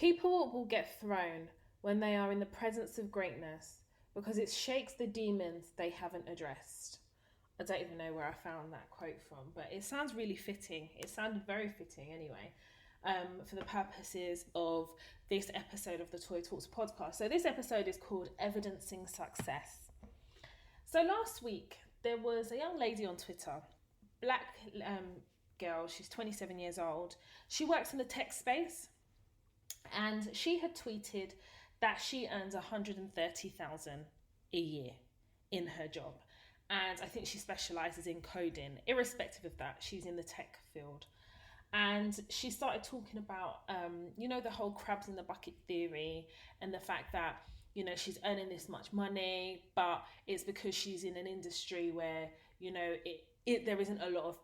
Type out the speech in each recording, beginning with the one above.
People will get thrown when they are in the presence of greatness because it shakes the demons they haven't addressed. I don't even know where I found that quote from, but it sounds really fitting. It sounded very fitting anyway, for the purposes of this episode of the Toy Talks podcast. So this episode is called Evidencing Success. So last week, there was a young lady on Twitter, black girl, she's 27 years old. She works in the tech space, and she had tweeted that she earns 130,000 a year in her job. And I think she specializes in coding. Irrespective of that, she's in the tech field. And she started talking about, the whole crabs in the bucket theory, and the fact that, she's earning this much money, but it's because she's in an industry where, there isn't a lot of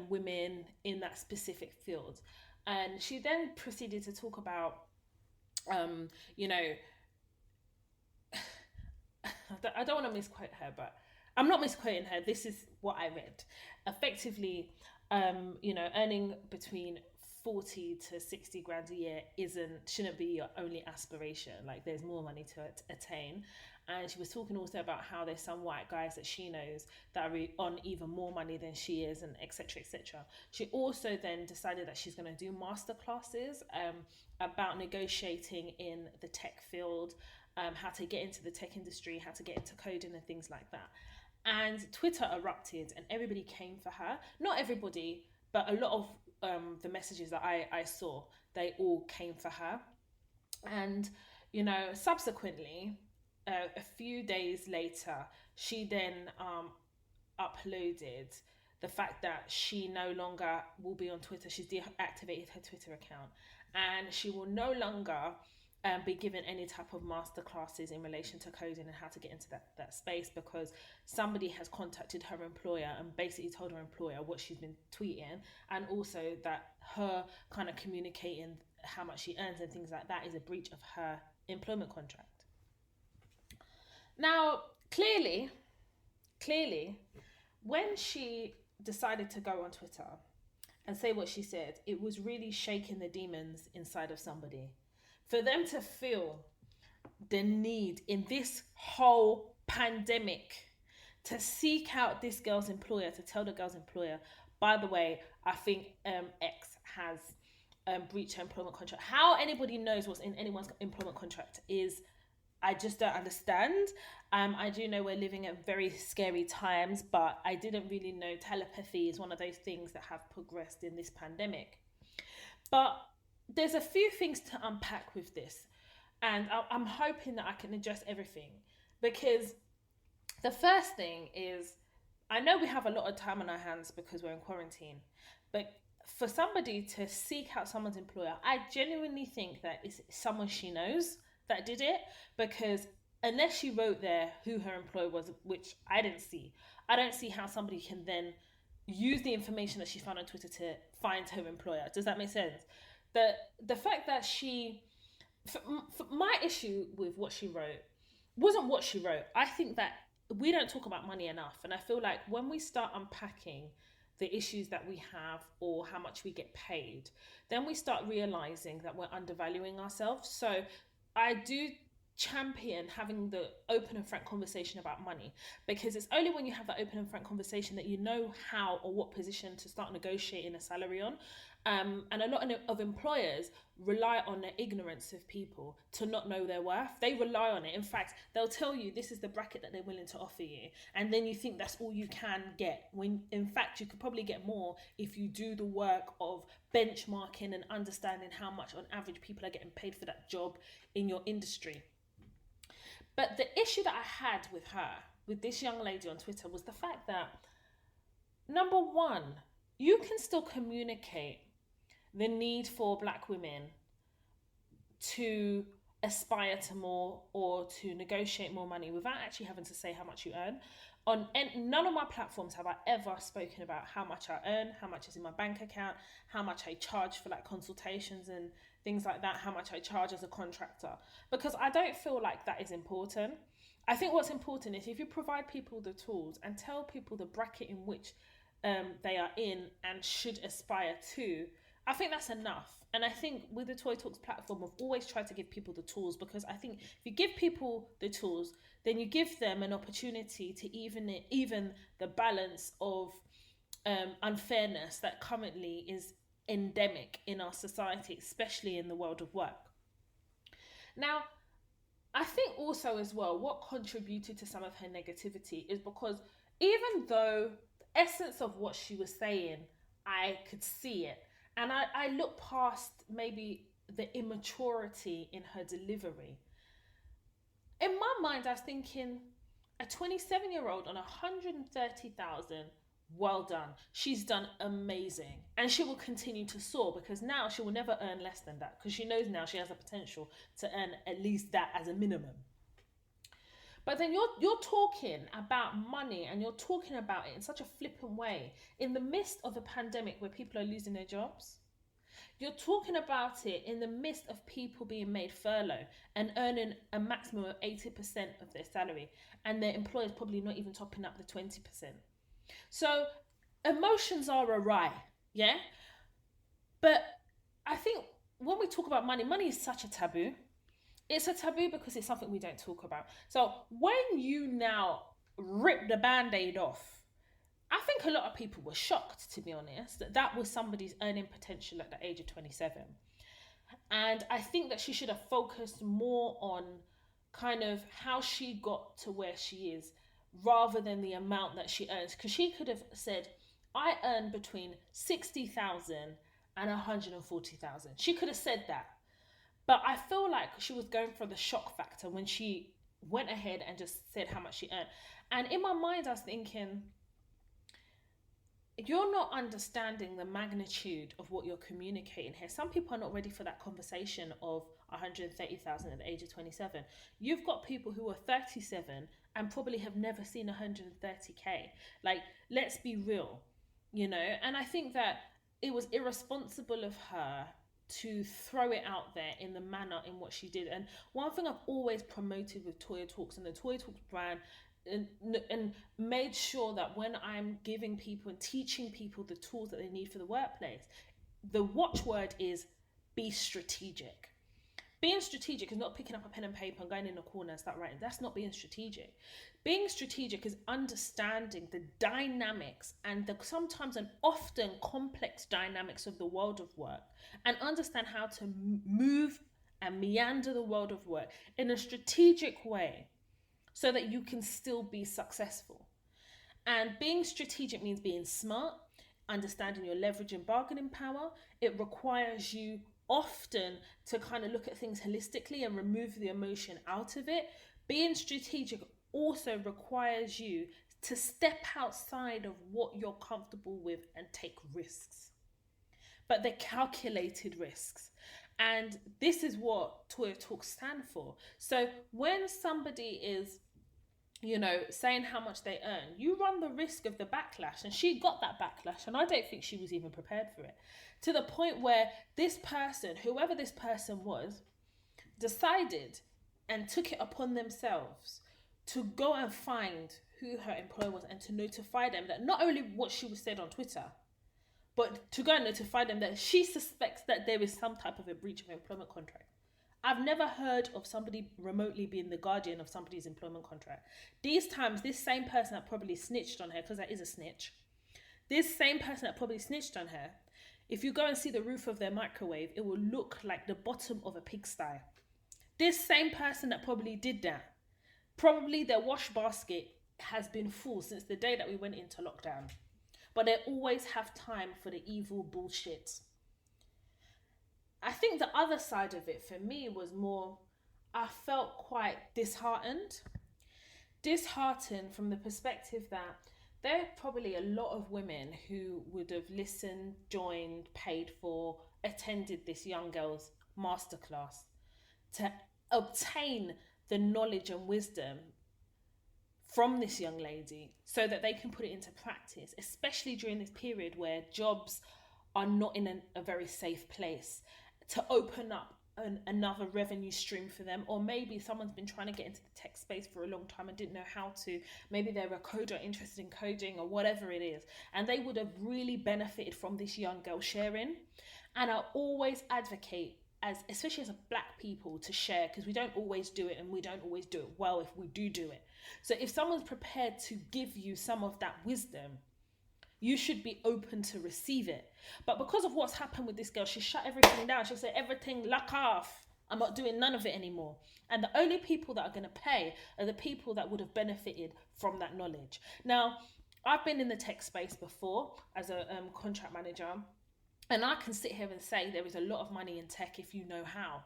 women in that specific field. And she then proceeded to talk about, I don't want to misquote her, but I'm not misquoting her. This is what I read. Effectively, earning between 40 to 60 grand a year shouldn't be your only aspiration. Like, there's more money to attain. And she was talking also about how there's some white guys that she knows that are on even more money than she is, and etc. etc. She also then decided that she's going to do master classes about negotiating in the tech field, how to get into the tech industry, how to get into coding and things like that. And Twitter erupted and everybody came for her. Not everybody, but a lot of the messages that I saw, they all came for her. And, subsequently, a few days later, she then uploaded the fact that she no longer will be on Twitter. She's deactivated her Twitter account, and she will no longer be given any type of master classes in relation to coding and how to get into that space, because somebody has contacted her employer and basically told her employer what she's been tweeting, and also that her kind of communicating how much she earns and things like that is a breach of her employment contract. Now, clearly, when she decided to go on Twitter and say what she said, it was really shaking the demons inside of somebody. For them to feel the need in this whole pandemic to seek out this girl's employer, to tell the girl's employer, by the way, I think X has breached her employment contract. How anybody knows what's in anyone's employment contract is, I just don't understand. I do know we're living at very scary times, but I didn't really know telepathy is one of those things that have progressed in this pandemic. But there's a few things to unpack with this, and I'm hoping that I can address everything, because the first thing is, I know we have a lot of time on our hands because we're in quarantine, but for somebody to seek out someone's employer, I genuinely think that it's someone she knows that did it, because unless she wrote there who her employer was, which I didn't see, I don't see how somebody can then use the information that she found on Twitter to find her employer. Does that make sense? The fact that my issue with what she wrote wasn't what she wrote. I think that we don't talk about money enough, and I feel like when we start unpacking the issues that we have or how much we get paid, then we start realizing that we're undervaluing ourselves. So I do champion having the open and frank conversation about money, because it's only when you have that open and frank conversation that you know how or what position to start negotiating a salary on. And a lot of employers rely on the ignorance of people to not know their worth. They rely on it. In fact, they'll tell you this is the bracket that they're willing to offer you, and then you think that's all you can get, when in fact you could probably get more if you do the work of benchmarking and understanding how much on average people are getting paid for that job in your industry. But the issue that I had with this young lady on Twitter, was the fact that, number one, you can still communicate the need for Black women to aspire to more or to negotiate more money without actually having to say how much you earn. On none of my platforms have I ever spoken about how much I earn, how much is in my bank account, how much I charge for like consultations and things like that, how much I charge as a contractor, because I don't feel like that is important. I think what's important is if you provide people the tools and tell people the bracket in which they are in and should aspire to, I think that's enough. And I think with the Toy Talks platform, we've always tried to give people the tools, because I think if you give people the tools, then you give them an opportunity to even the balance of unfairness that currently is endemic in our society, especially in the world of work. Now, I think also as well, what contributed to some of her negativity is because even though the essence of what she was saying, I could see it. And I look past maybe the immaturity in her delivery. In my mind, I was thinking, a 27-year-old on 130,000, well done. She's done amazing. And she will continue to soar, because now she will never earn less than that, because she knows now she has a potential to earn at least that as a minimum. But then you're talking about money, and you're talking about it in such a flippant way in the midst of a pandemic where people are losing their jobs. You're talking about it in the midst of people being made furlough and earning a maximum of 80% of their salary, and their employers probably not even topping up the 20%. So emotions are awry, yeah? But I think when we talk about money, money is such a taboo. It's a taboo because it's something we don't talk about. So when you now rip the band-aid off, I think a lot of people were shocked, to be honest, that that was somebody's earning potential at the age of 27. And I think that she should have focused more on kind of how she got to where she is, rather than the amount that she earns. Because she could have said, I earn between 60,000 and 140,000. She could have said that. But I feel like she was going for the shock factor when she went ahead and just said how much she earned. And in my mind, I was thinking, you're not understanding the magnitude of what you're communicating here. Some people are not ready for that conversation of 130,000 at the age of 27. You've got people who are 37 and probably have never seen 130k. Like, let's be real, you know? And I think that it was irresponsible of her to throw it out there in the manner in what she did. And one thing I've always promoted with Toya Talks and the Toya Talks brand, and made sure that when I'm giving people and teaching people the tools that they need for the workplace, the watchword is be strategic. Being strategic is not picking up a pen and paper and going in a corner and start writing. That's not being strategic. Being strategic is understanding the dynamics and the sometimes and often complex dynamics of the world of work, and understand how to move and meander the world of work in a strategic way, so that you can still be successful. And being strategic means being smart, understanding your leverage and bargaining power. It requires you often to kind of look at things holistically and remove the emotion out of it. Being strategic also requires you to step outside of what you're comfortable with and take risks. But they're calculated risks. And this is what Toya Talks stand for. So when somebody is, you know, saying how much they earn, you run the risk of the backlash. And she got that backlash, and I don't think she was even prepared for it. To the point where this person, whoever this person was, decided and took it upon themselves to go and find who her employer was and to notify them that not only what she was said on Twitter, but to go and notify them that she suspects that there is some type of a breach of employment contract. I've never heard of somebody remotely being the guardian of somebody's employment contract. These times, this same person that probably snitched on her, because that is a snitch, this same person that probably snitched on her, if you go and see the roof of their microwave, it will look like the bottom of a pigsty. This same person that probably did that, probably their wash basket has been full since the day that we went into lockdown. But they always have time for the evil bullshit. I think the other side of it for me was more, I felt quite disheartened. Disheartened from the perspective that there are probably a lot of women who would have listened, joined, paid for, attended this young girl's masterclass to obtain the knowledge and wisdom from this young lady so that they can put it into practice, especially during this period where jobs are not in a very safe place, to open up another revenue stream for them. Or maybe someone's been trying to get into the tech space for a long time and didn't know how to. Maybe they're a coder interested in coding or whatever it is, and they would have really benefited from this young girl sharing. And I always advocate, as especially as a black people, to share, because we don't always do it, and we don't always do it well if we do it. So if someone's prepared to give you some of that wisdom, you should be open to receive it. But because of what's happened with this girl, she shut everything down. She said, everything lock off. I'm not doing none of it anymore. And the only people that are going to pay are the people that would have benefited from that knowledge. Now, I've been in the tech space before as a contract manager, and I can sit here and say there is a lot of money in tech if you know how.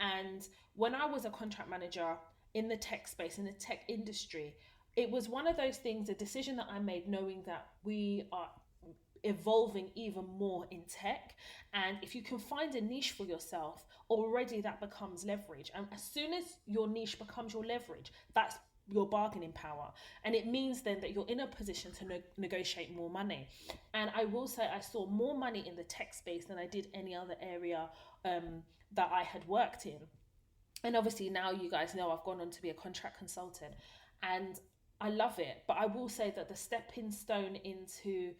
And when I was a contract manager in the tech space, in the tech industry, it was one of those things, a decision that I made knowing that we are evolving even more in tech. And if you can find a niche for yourself, already that becomes leverage. And as soon as your niche becomes your leverage, that's your bargaining power. And it means then that you're in a position to negotiate more money. And I will say I saw more money in the tech space than I did any other area that I had worked in. And obviously now you guys know I've gone on to be a contract consultant, and I love it. But I will say that the stepping stone into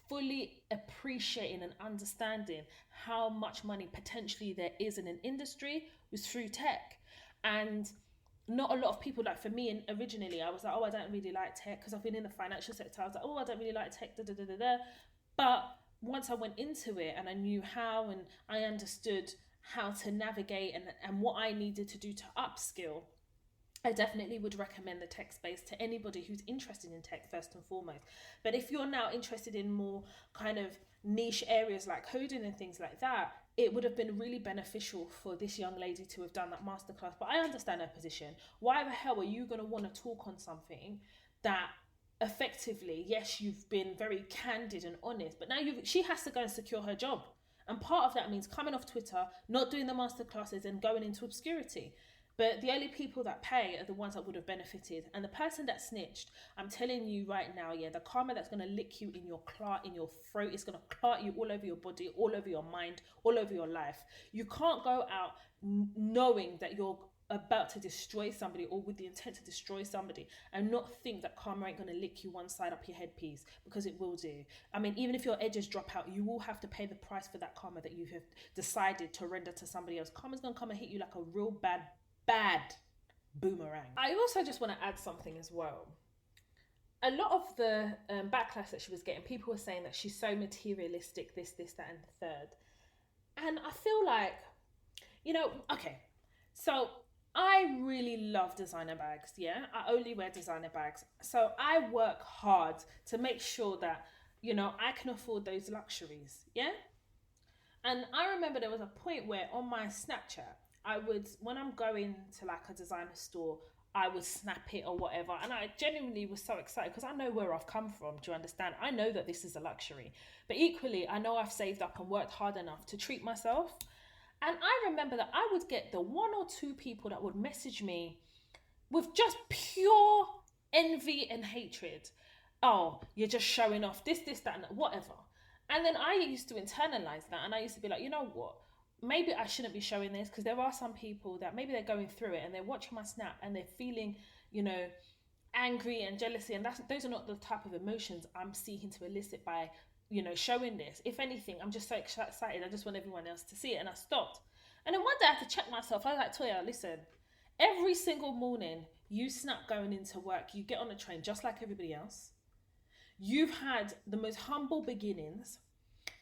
fully appreciating and understanding how much money potentially there is in an industry was through tech. And not a lot of people, like for me, and originally I was like, oh, I don't really like tech because I've been in the financial sector. I was like, oh, I don't really like tech, But once I went into it and I knew how, and I understood how to navigate and what I needed to do to upskill, I definitely would recommend the tech space to anybody who's interested in tech first and foremost. But if you're now interested in more kind of niche areas like coding and things like that, it would have been really beneficial for this young lady to have done that masterclass. But I understand her position. Why the hell are you going to want to talk on something that effectively, yes, you've been very candid and honest, but now she has to go and secure her job. And part of that means coming off Twitter, not doing the masterclasses and going into obscurity. But the only people that pay are the ones that would have benefited. And the person that snitched, I'm telling you right now, yeah, the karma that's going to lick you in your throat, is going to clot you all over your body, all over your mind, all over your life. You can't go out knowing that you're about to destroy somebody or with the intent to destroy somebody and not think that karma ain't going to lick you one side up your headpiece, because it will do. I mean, even if your edges drop out, you will have to pay the price for that karma that you have decided to render to somebody else. Karma's going to come and hit you like a real bad boomerang. I also just want to add something as well. A lot of the backlash that she was getting, people were saying that she's so materialistic, this, that, and the third. And I feel like, okay, so I really love designer bags, yeah? I only wear designer bags. So I work hard to make sure that, I can afford those luxuries, yeah? And I remember there was a point where on my Snapchat, when I'm going to like a designer store, I would snap it or whatever. And I genuinely was so excited because I know where I've come from. Do you understand? I know that this is a luxury. But equally, I know I've saved up and worked hard enough to treat myself. And I remember that I would get the one or two people that would message me with just pure envy and hatred. Oh, you're just showing off this, that, and whatever. And then I used to internalize that. And I used to be like, you know what? Maybe I shouldn't be showing this, because there are some people that maybe they're going through it and they're watching my snap and they're feeling, angry and jealousy. And those are not the type of emotions I'm seeking to elicit by, showing this. If anything, I'm just so excited. I just want everyone else to see it. And I stopped. And then one day I had to check myself. I was like, Toya, listen, every single morning you snap going into work, you get on a train just like everybody else. You've had the most humble beginnings.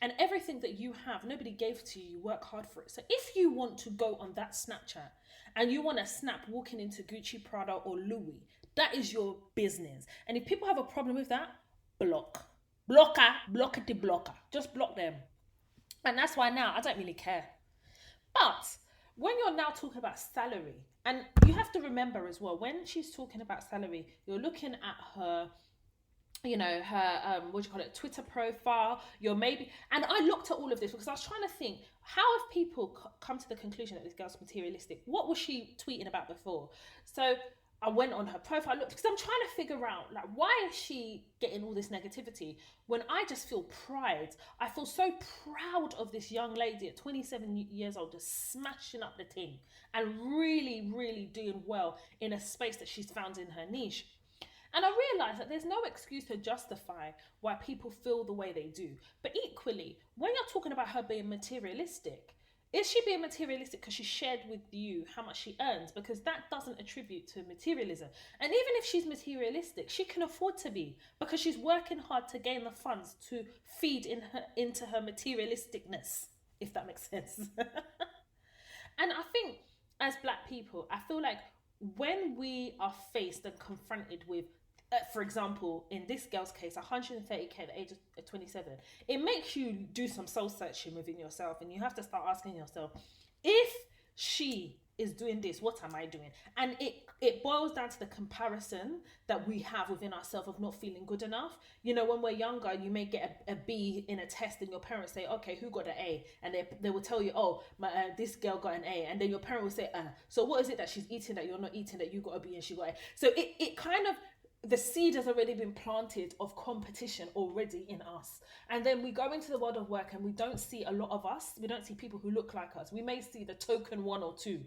And everything that you have, nobody gave to you. You work hard for it. So if you want to go on that Snapchat and you want to snap walking into Gucci, Prada or Louis, that is your business. And if people have a problem with that, blocker, just block them. And that's why now I don't really care. But when you're now talking about salary, and you have to remember as well, when she's talking about salary, you're looking at her Twitter profile, and I looked at all of this because I was trying to think, how have people come to the conclusion that this girl's materialistic? What was she tweeting about before? So I went on her profile, looked, because I'm trying to figure out, like, why is she getting all this negativity when I just feel pride. I feel so proud of this young lady at 27 years old, just smashing up the thing and really, really doing well in a space that she's found in her niche. And I realise that there's no excuse to justify why people feel the way they do. But equally, when you're talking about her being materialistic, is she being materialistic because she shared with you how much she earns? Because that doesn't attribute to materialism. And even if she's materialistic, she can afford to be, because she's working hard to gain the funds to feed into her materialisticness, if that makes sense. And I think as Black people, I feel like when we are faced and confronted with, for example, in this girl's case, 130k at the age of 27, it makes you do some soul searching within yourself, and you have to start asking yourself, if she is doing this, what am I doing? And it boils down to the comparison that we have within ourselves of not feeling good enough. You know, when we're younger, you may get a B in a test, and your parents say, okay, who got an A? And they will tell you, oh, this girl got an A. And then your parent will say, so what is it that she's eating that you're not eating, that you got a B and she got a? So it kind of, the seed has already been planted of competition already in us. And then we go into the world of work and we don't see a lot of us. We don't see people who look like us. We may see the token one or two.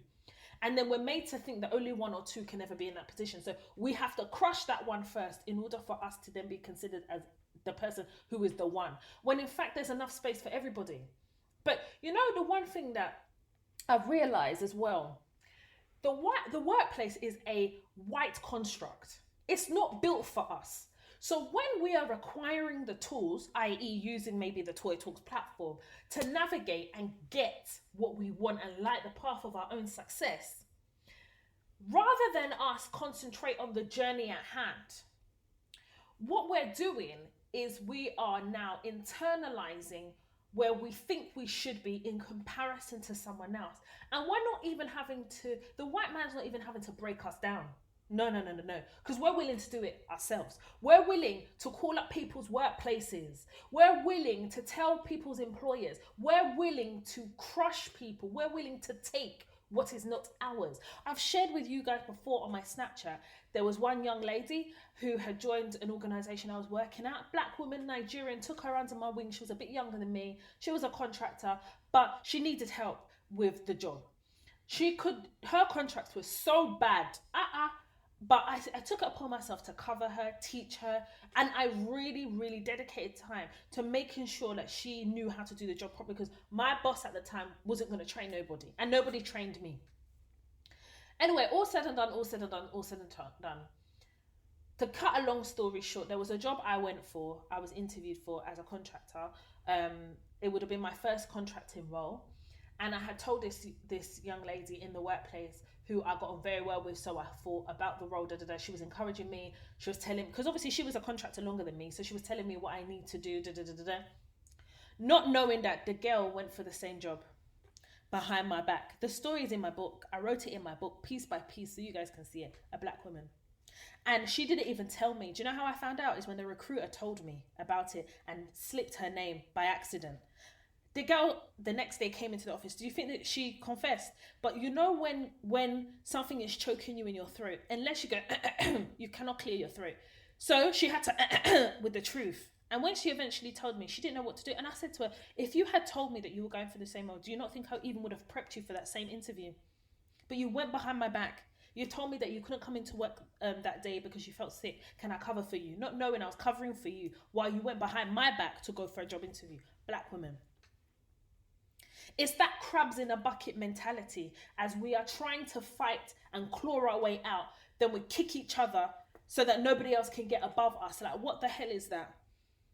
And then we're made to think that only one or two can ever be in that position. So we have to crush that one first in order for us to then be considered as the person who is the one. When in fact, there's enough space for everybody. But you know, the one thing that I've realized as well, the workplace is a white construct. It's not built for us. So when we are requiring the tools, i.e. using maybe the Toya Talks platform to navigate and get what we want and light the path of our own success, rather than us concentrate on the journey at hand, what we're doing is we are now internalizing where we think we should be in comparison to someone else. And we're not even having to, the white man's not even having to break us down. No. Because we're willing to do it ourselves. We're willing to call up people's workplaces. We're willing to tell people's employers. We're willing to crush people. We're willing to take what is not ours. I've shared with you guys before on my Snapchat, there was one young lady who had joined an organization I was working at. Black woman, Nigerian, took her under my wing. She was a bit younger than me. She was a contractor, but she needed help with the job. Her contracts were so bad. But I took it upon myself to cover her, teach her, and I really, really dedicated time to making sure that she knew how to do the job properly, because my boss at the time wasn't going to train nobody, and nobody trained me. Anyway, all said and done. To cut a long story short, there was a job I was interviewed for as a contractor. It would have been my first contracting role. And I had told this young lady in the workplace who I got on very well with, so I thought about the role, She was encouraging me. She was telling, because obviously she was a contractor longer than me, so she was telling me what I need to do, Not knowing that the girl went for the same job behind my back. The story is in my book. I wrote it in my book, piece by piece, so you guys can see it. A Black woman. And she didn't even tell me. Do you know how I found out? Is when the recruiter told me about it and slipped her name by accident. The girl the next day came into the office. Do you think that she confessed? But you know when something is choking you in your throat, unless you go, you cannot clear your throat. So she had to with the truth. And when she eventually told me, she didn't know what to do. And I said to her, if you had told me that you were going for the same role, do you not think I even would have prepped you for that same interview? But you went behind my back. You told me that you couldn't come into work that day because you felt sick. Can I cover for you? Not knowing I was covering for you while you went behind my back to go for a job interview. Black women. It's that crabs in a bucket mentality. As we are trying to fight and claw our way out, then we kick each other so that nobody else can get above us. Like, what the hell is that?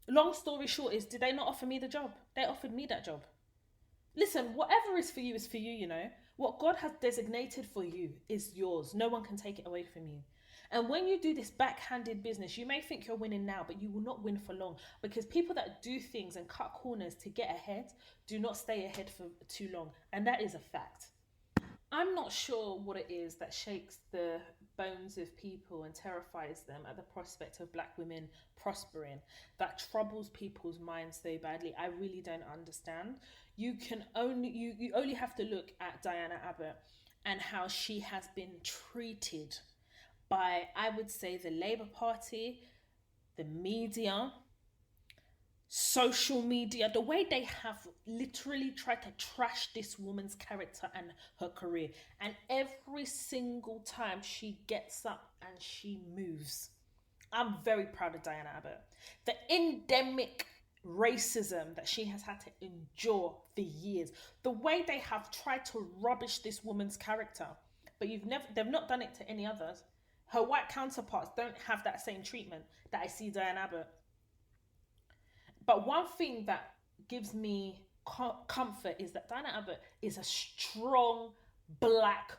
Long story short is, did they not offer me the job? They offered me that job. Listen, whatever is for you, you know. What God has designated for you is yours. No one can take it away from you. And when you do this backhanded business, you may think you're winning now, but you will not win for long, because people that do things and cut corners to get ahead do not stay ahead for too long. And that is a fact. I'm not sure what it is that shakes the bones of people and terrifies them at the prospect of Black women prospering, that troubles people's minds so badly. I really don't understand. You only have to look at Diana Abbott and how she has been treated by, I would say, the Labour Party, the media, social media, the way they have literally tried to trash this woman's character and her career. And every single time she gets up and she moves, I'm very proud of Diana Abbott. The endemic racism that she has had to endure for years, the way they have tried to rubbish this woman's character, but they've not done it to any others. Her white counterparts don't have that same treatment that I see Diana Abbott. But one thing that gives me comfort is that Diana Abbott is a strong black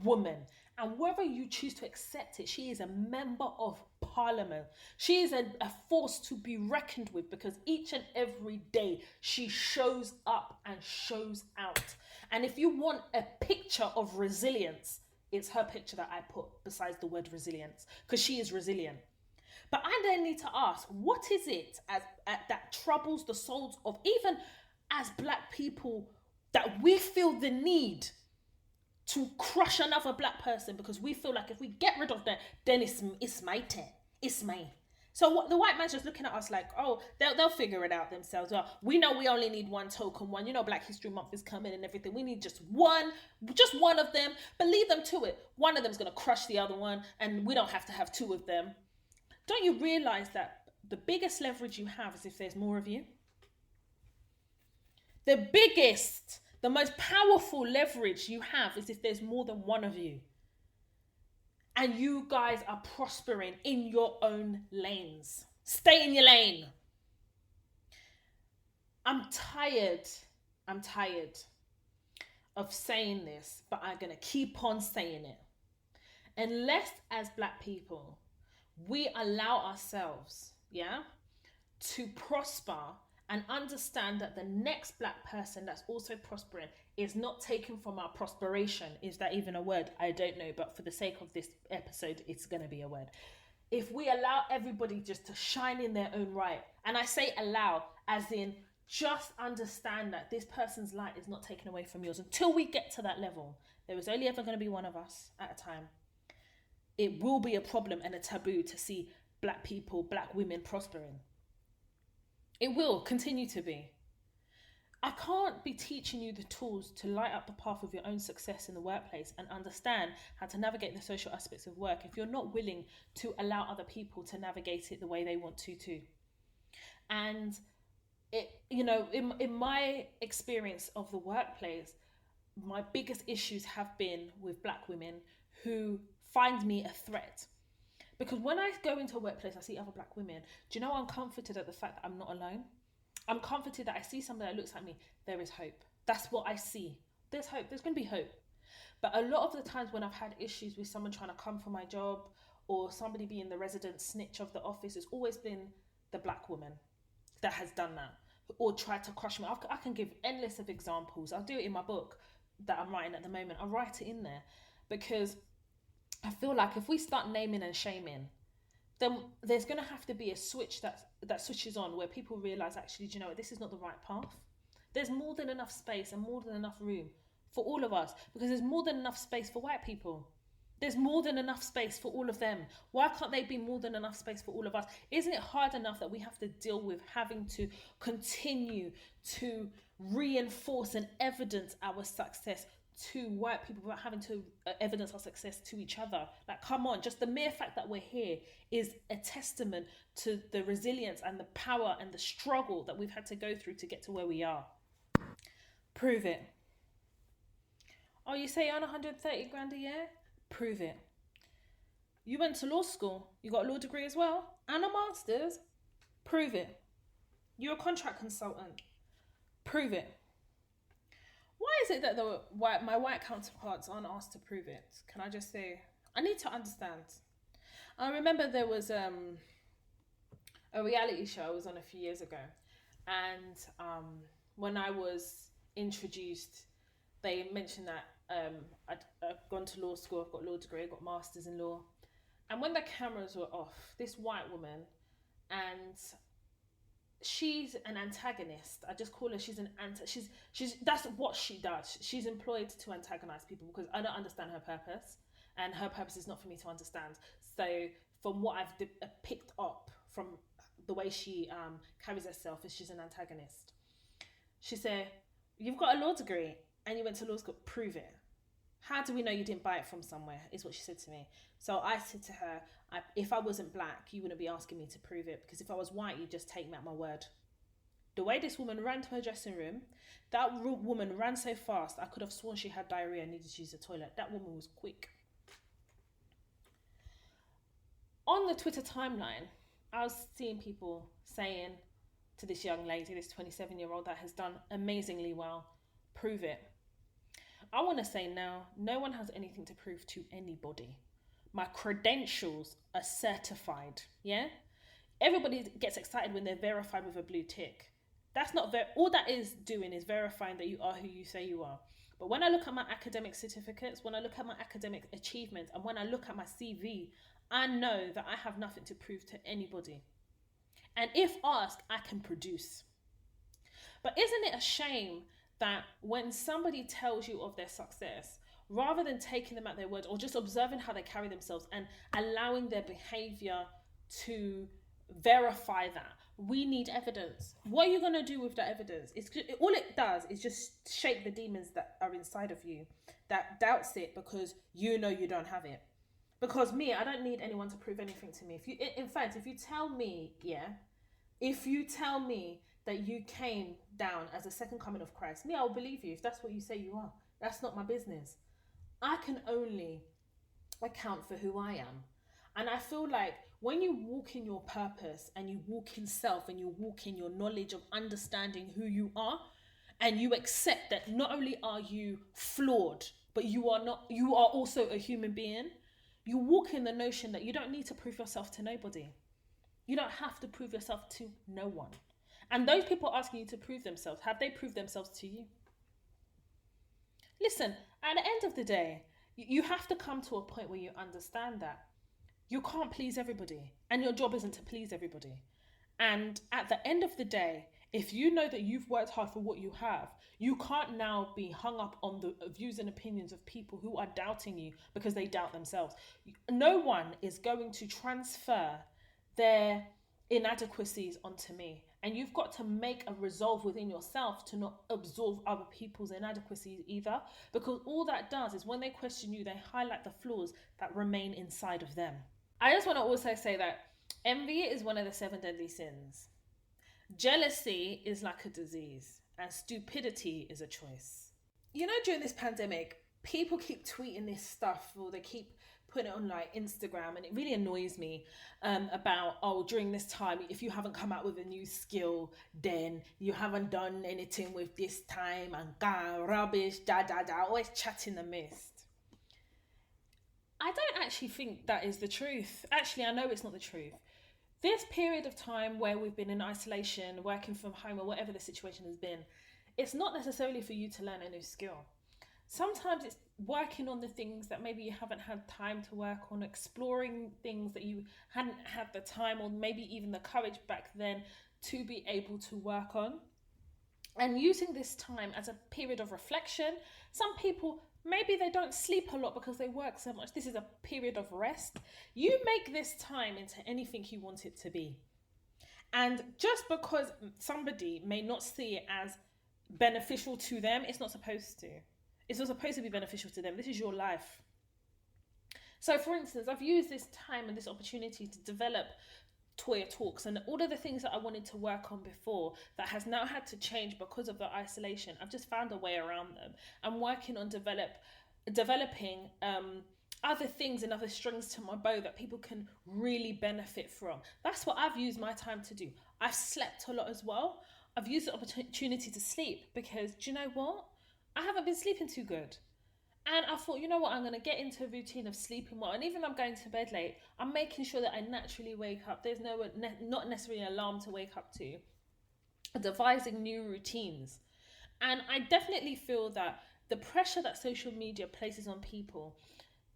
woman. And whether you choose to accept it, she is a member of parliament. She is a force to be reckoned with, because each and every day she shows up and shows out. And if you want a picture of resilience, it's her picture that I put besides the word resilience, because she is resilient. But I then need to ask, what is it that troubles the souls of, even as black people, that we feel the need to crush another black person because we feel like if we get rid of them, then it's my turn. It's mine. So what the white man's just looking at us like, oh, they'll figure it out themselves. Well, we know we only need one token one. You know, Black History Month is coming and everything. We need just one of them, but leave them to it. One of them's going to crush the other one, and we don't have to have two of them. Don't you realize that the biggest leverage you have is if there's more of you? The most powerful leverage you have is if there's more than one of you. And you guys are prospering in your own lanes. Stay in your lane. I'm tired of saying this, but I'm going to keep on saying it. Unless, as black people, we allow ourselves, to prosper and understand that the next black person that's also prospering is not taken from our prosperation. Is that even a word? I don't know, but for the sake of this episode, it's going to be a word. If we allow everybody just to shine in their own right, and I say allow as in just understand that this person's light is not taken away from yours. Until we get to that level, there is only ever going to be one of us at a time. It will be a problem and a taboo to see black people, black women prospering. It will continue to be. I can't be teaching you the tools to light up the path of your own success in the workplace and understand how to navigate the social aspects of work if you're not willing to allow other people to navigate it the way they want to too. And in my experience of the workplace, my biggest issues have been with black women who find me a threat. Because when I go into a workplace, I see other black women. Do you know I'm comforted at the fact that I'm not alone? I'm comforted that I see somebody that looks like me. There is hope. That's what I see. There's hope. There's going to be hope. But a lot of the times when I've had issues with someone trying to come for my job or somebody being the resident snitch of the office, it's always been the black woman that has done that or tried to crush me. I can give endless of examples. I'll do it in my book that I'm writing at the moment. I'll write it in there because I feel like if we start naming and shaming, then there's going to have to be a switch that switches on where people realise, actually, do you know what, this is not the right path. There's more than enough space and more than enough room for all of us, because there's more than enough space for white people. There's more than enough space for all of them. Why can't they be more than enough space for all of us? Isn't it hard enough that we have to deal with having to continue to reinforce and evidence our success to white people without having to evidence our success to each other? Like, come on, just the mere fact that we're here is a testament to the resilience and the power and the struggle that we've had to go through to get to where we are. Prove it. Oh, you say you earn 130 grand a year? Prove it. You went to law school, you got a law degree as well, and a master's? Prove it. You're a contract consultant? Prove it. Why is it that my white counterparts aren't asked to prove it? Can I just say, I need to understand. I remember there was a reality show I was on a few years ago, and when I was introduced, they mentioned that I'd gone to law school, I've got a law degree, I've got masters in law, and when the cameras were off, this white woman, and she's an antagonist. I just call her, she's that's what she does. She's employed to antagonize people because I don't understand her purpose, and her purpose is not for me to understand. So from what I've picked up from the way she carries herself, is she's an antagonist. She said, you've got a law degree and you went to law school, prove it. How do we know you didn't buy it from somewhere, is what she said to me. So I said to her, if I wasn't black, you wouldn't be asking me to prove it, because if I was white, you'd just take me at my word. The way this woman ran to her dressing room, that woman ran so fast, I could have sworn she had diarrhea and needed to use the toilet. That woman was quick. On the Twitter timeline, I was seeing people saying to this young lady, this 27-year-old that has done amazingly well, prove it. I want to say now, no one has anything to prove to anybody. My credentials are certified, yeah? Everybody gets excited when they're verified with a blue tick. That's not all that is doing is verifying that you are who you say you are. But when I look at my academic certificates, when I look at my academic achievements, and when I look at my CV, I know that I have nothing to prove to anybody. And if asked, I can produce. But isn't it a shame that when somebody tells you of their success, rather than taking them at their word or just observing how they carry themselves and allowing their behavior to verify that, we need evidence. What are you going to do with that evidence? All it does is just shake the demons that are inside of you that doubts it because you know you don't have it. Because me, I don't need anyone to prove anything to me. If you tell me that you came down as a second coming of Christ, me, I'll believe you if that's what you say you are. That's not my business. I can only account for who I am. And I feel like when you walk in your purpose and you walk in self and you walk in your knowledge of understanding who you are, and you accept that not only are you flawed, but you are also a human being, you walk in the notion that you don't need to prove yourself to nobody. You don't have to prove yourself to no one. And those people asking you to prove themselves, have they proved themselves to you? Listen, at the end of the day, you have to come to a point where you understand that you can't please everybody, and your job isn't to please everybody. And at the end of the day, if you know that you've worked hard for what you have, you can't now be hung up on the views and opinions of people who are doubting you because they doubt themselves. No one is going to transfer their inadequacies onto me. And you've got to make a resolve within yourself to not absorb other people's inadequacies either, because all that does is when they question you, they highlight the flaws that remain inside of them. I just want to also say that envy is one of the 7 deadly sins. Jealousy is like a disease, and stupidity is a choice. You know, during this pandemic, people keep tweeting this stuff, or they keep putting it on like Instagram, and it really annoys me about, during this time, if you haven't come out with a new skill, then you haven't done anything with this time, and rubbish, always chatting the mist. I don't actually think that is the truth. Actually, I know it's not the truth. This period of time where we've been in isolation, working from home, or whatever the situation has been, it's not necessarily for you to learn a new skill. Sometimes it's working on the things that maybe you haven't had time to work on, exploring things that you hadn't had the time or maybe even the courage back then to be able to work on. And using this time as a period of reflection. Some people, maybe they don't sleep a lot because they work so much. This is a period of rest. You make this time into anything you want it to be. And just because somebody may not see it as beneficial to them, it's not supposed to. It's not supposed to be beneficial to them. This is your life. So for instance, I've used this time and this opportunity to develop Toya Talks and all of the things that I wanted to work on before that has now had to change because of the isolation. I've just found a way around them. I'm working on developing other things and other strings to my bow that people can really benefit from. That's what I've used my time to do. I've slept a lot as well. I've used the opportunity to sleep because, do you know what? I haven't been sleeping too good. And I thought, you know what, I'm going to get into a routine of sleeping well. And even if I'm going to bed late, I'm making sure that I naturally wake up. There's not necessarily an alarm to wake up to. Devising new routines. And I definitely feel that the pressure that social media places on people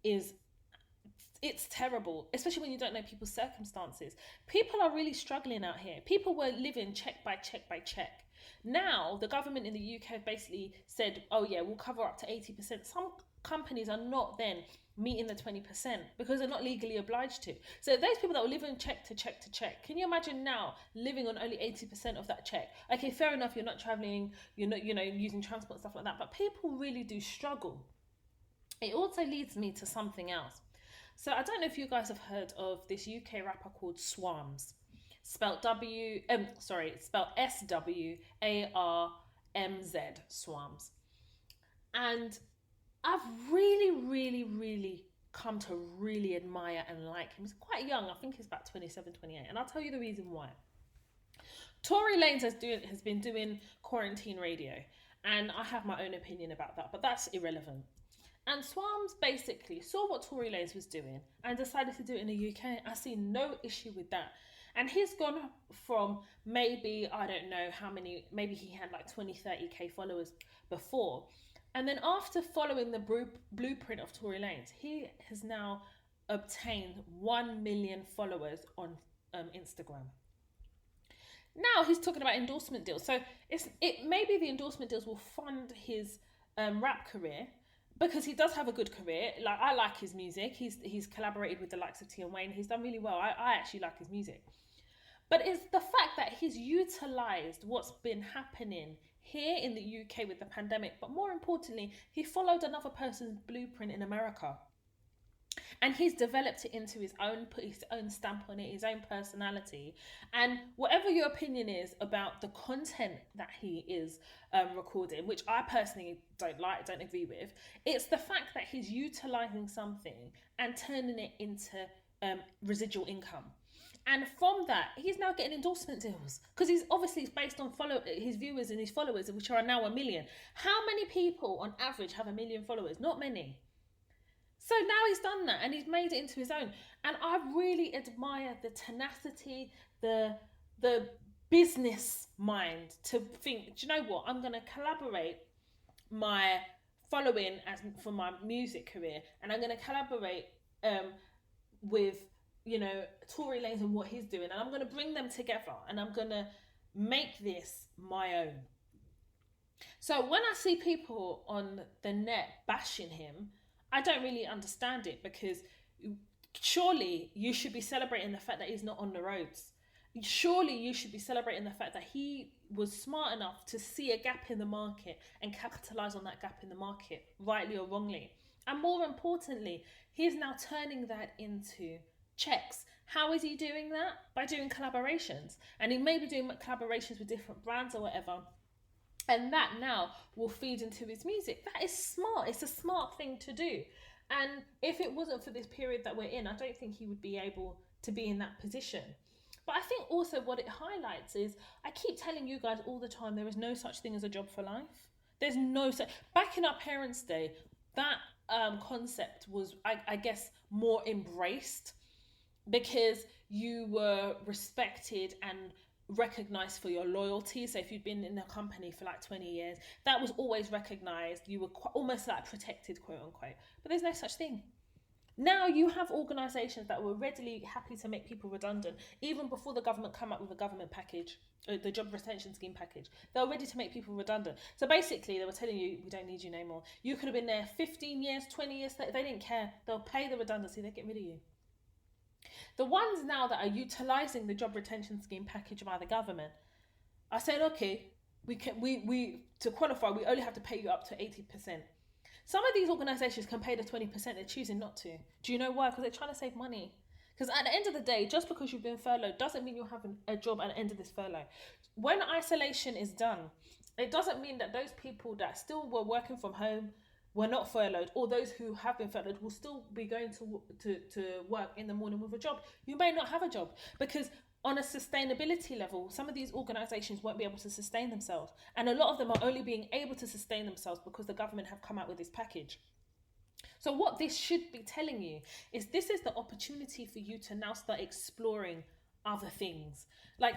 it's terrible, especially when you don't know people's circumstances. People are really struggling out here. People were living check by check by check. Now, the government in the UK basically said, oh yeah, we'll cover up to 80%. Some companies are not then meeting the 20% because they're not legally obliged to. So those people that were living check to check to check, can you imagine now living on only 80% of that check? Okay, fair enough, you're not traveling, you're not, using transport and stuff like that, but people really do struggle. It also leads me to something else. So I don't know if you guys have heard of this UK rapper called Swarmz, spelled spelled SWARMZ, Swarmz. And I've really come to really admire and like him. He's quite young. I think he's about 27, 28. And I'll tell you the reason why. Tory Lanez has been doing quarantine radio, and I have my own opinion about that, but that's irrelevant. And Swarmz basically saw what Tory Lanez was doing and decided to do it in the UK. I see no issue with that. And he's gone from maybe, I don't know how many, maybe he had like 20, 30K followers before. And then after following the blueprint of Tory Lanez, he has now obtained 1 million followers on Instagram. Now he's talking about endorsement deals. So it maybe the endorsement deals will fund his rap career, because he does have a good career. Like, I like his music. He's collaborated with the likes of T and Wayne. He's done really well. I actually like his music. But it's the fact that he's utilised what's been happening here in the UK with the pandemic. But more importantly, he followed another person's blueprint in America. And he's developed it into his own, put his own stamp on it, his own personality. And whatever your opinion is about the content that he is recording, which I personally don't agree with, it's the fact that he's utilising something and turning it into residual income. And from that, he's now getting endorsement deals, because he's obviously based on his viewers and his followers, which are now 1 million. How many people on average have 1 million followers? Not many. So now he's done that and he's made it into his own. And I really admire the tenacity, the business mind to think, do you know what? I'm going to collaborate my following for my music career, and I'm going to collaborate with, Tory Lanez and what he's doing, and I'm going to bring them together and I'm going to make this my own. So when I see people on the net bashing him, I don't really understand it, because surely you should be celebrating the fact that he's not on the roads. Surely you should be celebrating the fact that he was smart enough to see a gap in the market and capitalise on that gap in the market, rightly or wrongly. And more importantly, he's now turning that into checks. How is he doing that? By doing collaborations. And he may be doing collaborations with different brands or whatever. And that now will feed into his music. That is smart. It's a smart thing to do. And if it wasn't for this period that we're in, I don't think he would be able to be in that position. But I think also what it highlights is, I keep telling you guys all the time, there is no such thing as a job for life. There's no such... Back in our parents' day, that concept was, I guess, more embraced, because you were respected and recognized for your loyalty. So if you'd been in a company for like 20 years, that was always recognized. You were almost like protected, quote unquote. But there's no such thing. Now you have organisations that were readily happy to make people redundant, even before the government come up with a government package, the job retention scheme package. They were ready to make people redundant. So basically they were telling you, we don't need you no more. You could have been there 15 years, 20 years, they didn't care. They'll pay the redundancy, they get rid of you. The ones now that are utilising the job retention scheme package by the government are saying, okay, we to qualify, we only have to pay you up to 80%. Some of these organisations can pay the 20%, they're choosing not to. Do you know why? Because they're trying to save money. Because at the end of the day, just because you've been furloughed doesn't mean you're having a job at the end of this furlough. When isolation is done, it doesn't mean that those people that still were working from home were not furloughed, or those who have been furloughed will still be going to work in the morning with a job. You may not have a job, because on a sustainability level, some of these organisations won't be able to sustain themselves. And a lot of them are only being able to sustain themselves because the government have come out with this package. So what this should be telling you is, this is the opportunity for you to now start exploring other things. Like,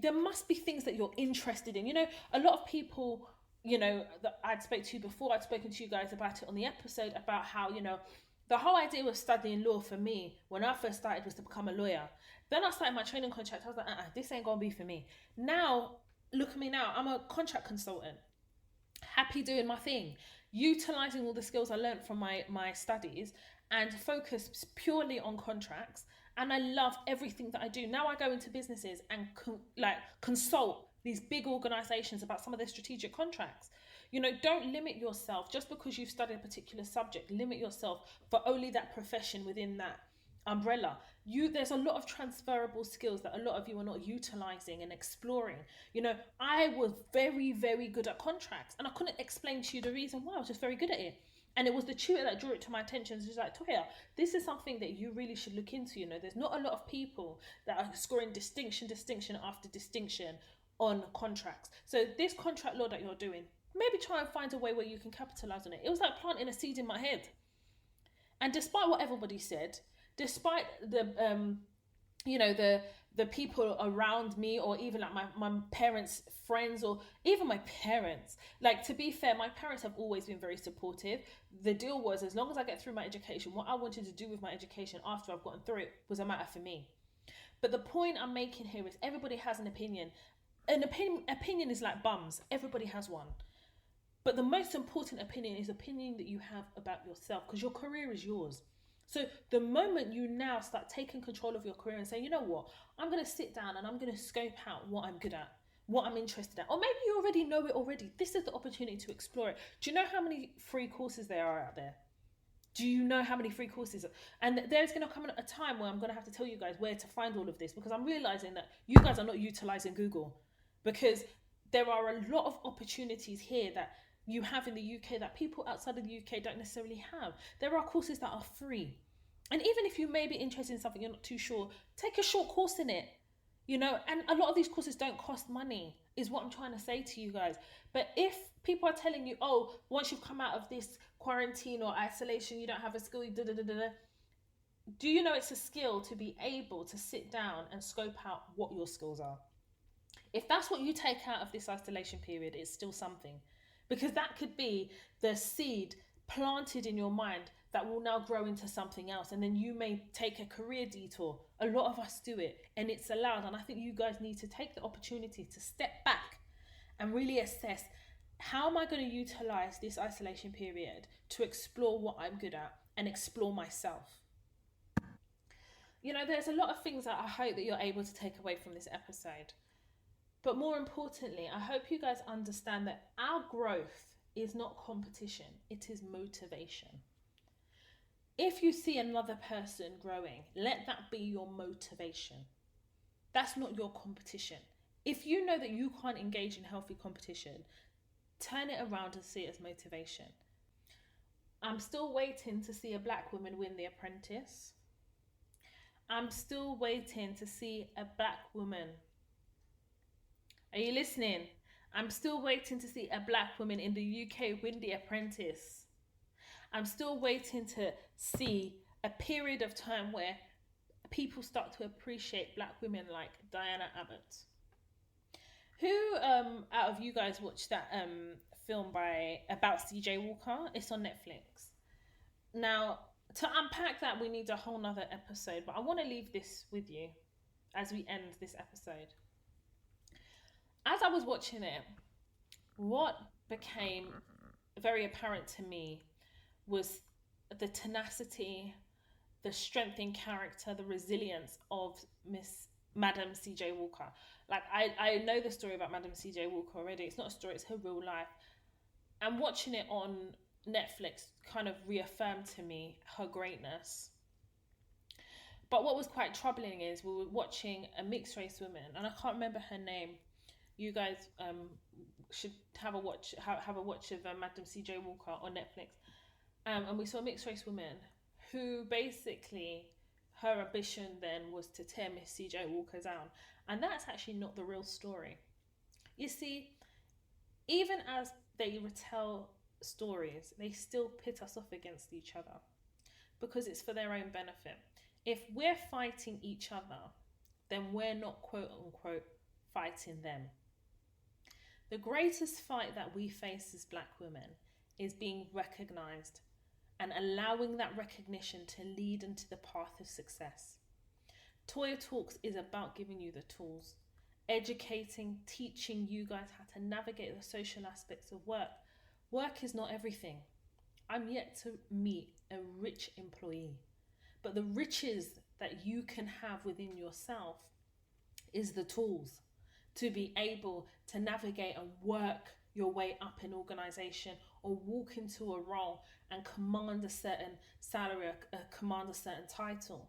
there must be things that you're interested in. A lot of people, that I'd spoken to you before, I'd spoken to you guys about it on the episode, about how, the whole idea of studying law for me, when I first started, was to become a lawyer. Then I started my training contract. I was like, this ain't gonna be for me. Now, look at me now. I'm a contract consultant. Happy doing my thing. Utilising all the skills I learned from my studies, and focus purely on contracts. And I love everything that I do. Now I go into businesses and consult these big organisations about some of their strategic contracts. Don't limit yourself just because you've studied a particular subject. Limit yourself for only that profession within that umbrella. There's a lot of transferable skills that a lot of you are not utilizing and exploring. I was very, very good at contracts, and I couldn't explain to you the reason why. I was just very good at it. And it was the tutor that drew it to my attention. She was like, Toya, this is something that you really should look into. There's not a lot of people that are scoring distinction after distinction on contracts. So this contract law that you're doing, maybe try and find a way where you can capitalize on it. It was like planting a seed in my head. And despite what everybody said, despite the people around me, or even like my parents' friends, or even my parents, like, to be fair, my parents have always been very supportive. The deal was, as long as I get through my education, what I wanted to do with my education after I've gotten through it was a matter for me. But the point I'm making here is everybody has an opinion. An opinion is like bums. Everybody has one. But the most important opinion is opinion that you have about yourself, because your career is yours. So the moment you now start taking control of your career and saying, you know what, I'm going to sit down and I'm going to scope out what I'm good at, what I'm interested at, or maybe you already know it already. This is the opportunity to explore it. Do you know how many free courses there are out there? Do you know how many free courses? And there's going to come a time where I'm going to have to tell you guys where to find all of this, because I'm realizing that you guys are not utilizing Google, because there are a lot of opportunities here that you have in the UK that people outside of the UK don't necessarily have. There are courses that are free. And even if you may be interested in something you're not too sure, take a short course in it. And a lot of these courses don't cost money, is what I'm trying to say to you guys. But if people are telling you, oh, once you've come out of this quarantine or isolation, you don't have a skill, do you know it's a skill to be able to sit down and scope out what your skills are? If that's what you take out of this isolation period, it's still something. Because that could be the seed planted in your mind that will now grow into something else. And then you may take a career detour. A lot of us do it, and it's allowed. And I think you guys need to take the opportunity to step back and really assess, how am I going to utilize this isolation period to explore what I'm good at and explore myself? There's a lot of things that I hope that you're able to take away from this episode. But more importantly, I hope you guys understand that our growth is not competition, it is motivation. If you see another person growing, let that be your motivation. That's not your competition. If you know that you can't engage in healthy competition, turn it around and see it as motivation. I'm still waiting to see a black woman win The Apprentice. I'm still waiting to see a black woman. Are you listening? I'm still waiting to see a black woman in the UK win The Apprentice. I'm still waiting to see a period of time where people start to appreciate black women like Diana Abbott. Who out of you guys watched that film about CJ Walker? It's on Netflix. Now, to unpack that, we need a whole nother episode, but I want to leave this with you as we end this episode. As I was watching it, what became very apparent to me was the tenacity, the strength in character, the resilience of Madam CJ Walker. Like, I know the story about Madam CJ Walker already. It's not a story, it's her real life. And watching it on Netflix kind of reaffirmed to me her greatness. But what was quite troubling is we were watching a mixed race woman, and I can't remember her name. You guys should have a watch of Madam CJ Walker on Netflix. And we saw a mixed race woman who basically, her ambition then was to tear Miss CJ Walker down. And that's actually not the real story. You see, even as they retell stories, they still pit us off against each other because it's for their own benefit. If we're fighting each other, then we're not, quote unquote, fighting them. The greatest fight that we face as black women is being recognised and allowing that recognition to lead into the path of success. Toya Talks is about giving you the tools, educating, teaching you guys how to navigate the social aspects of work. Work is not everything. I'm yet to meet a rich employee, but the riches that you can have within yourself is the tools to be able to navigate and work your way up in organization or walk into a role and command a certain salary, command a certain title.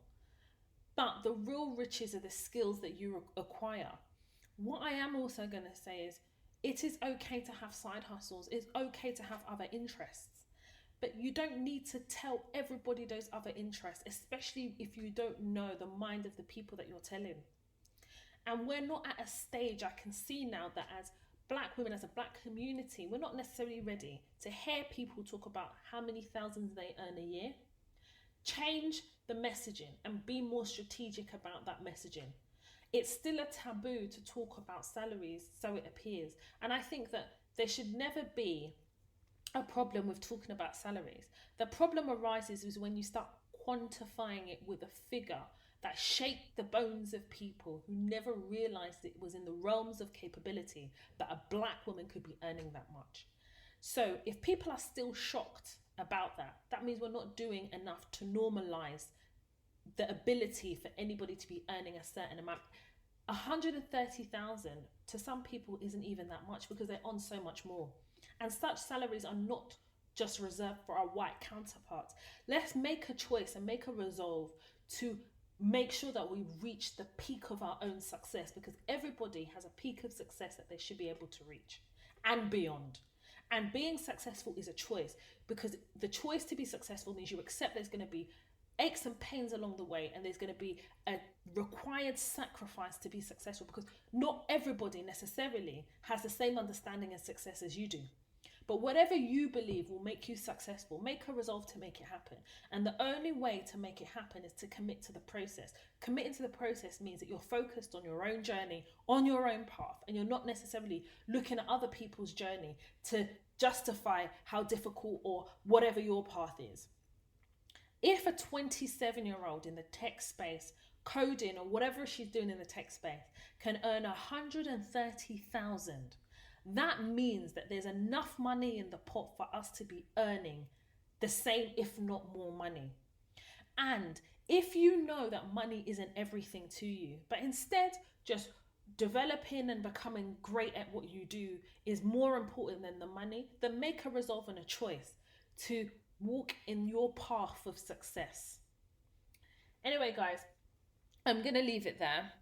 But the real riches are the skills that you acquire. What I am also going to say is it is okay to have side hustles, it's okay to have other interests. But you don't need to tell everybody those other interests, especially if you don't know the mind of the people that you're telling. And we're not at a stage, I can see now, that as black women, as a black community, we're not necessarily ready to hear people talk about how many thousands they earn a year. Change the messaging and be more strategic about that messaging. It's still a taboo to talk about salaries, so it appears. And I think that there should never be a problem with talking about salaries. The problem arises is when you start quantifying it with a figure that shaped the bones of people who never realized it was in the realms of capability that a black woman could be earning that much. So if people are still shocked about that, that means we're not doing enough to normalize the ability for anybody to be earning a certain amount. 130,000 to some people isn't even that much because they're on so much more. And such salaries are not just reserved for our white counterparts. Let's make a choice and make a resolve to make sure that we reach the peak of our own success, because everybody has a peak of success that they should be able to reach and beyond. And being successful is a choice, because the choice to be successful means you accept there's going to be aches and pains along the way, and there's going to be a required sacrifice to be successful, because not everybody necessarily has the same understanding of success as you do. But whatever you believe will make you successful, make a resolve to make it happen. And the only way to make it happen is to commit to the process. Committing to the process means that you're focused on your own journey, on your own path, and you're not necessarily looking at other people's journey to justify how difficult or whatever your path is. If a 27-year-old in the tech space, coding or whatever she's doing in the tech space, can earn 130,000, that means that there's enough money in the pot for us to be earning the same, if not more money. And if you know that money isn't everything to you, but instead just developing and becoming great at what you do is more important than the money, then make a resolve and a choice to walk in your path of success. Anyway, guys, I'm going to leave it there.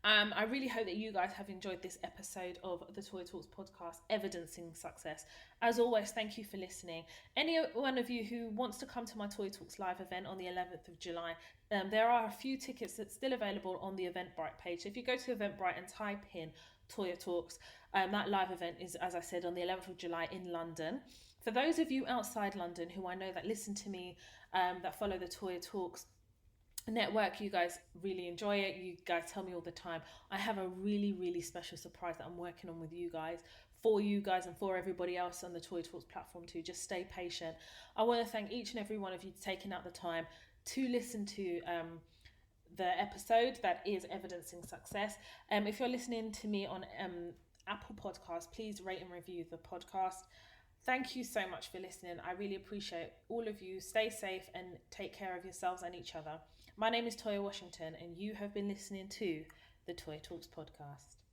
I really hope that you guys have enjoyed this episode of the Toya Talks podcast, Evidencing Success. As always, thank you for listening. Any one of you who wants to come to my Toya Talks live event on the 11th of July, there are a few tickets that's still available on the Eventbrite page. So if you go to Eventbrite and type in Toya Talks, that live event is, as I said, on the 11th of July in London. For those of you outside London who I know that listen to me, that follow the Toya Talks network, you guys really enjoy it. You guys tell me all the time. I have a really, really special surprise that I'm working on with you guys, for you guys and for everybody else on the Toya Talks platform too. Just stay patient. I want to thank each and every one of you for taking out the time to listen to the episode that is Evidencing Success. If you're listening to me on Apple Podcasts, please rate and review the podcast. Thank you so much for listening. I really appreciate all of you. Stay safe and take care of yourselves and each other. My name is Toya Washington, and you have been listening to the Toya Talks podcast.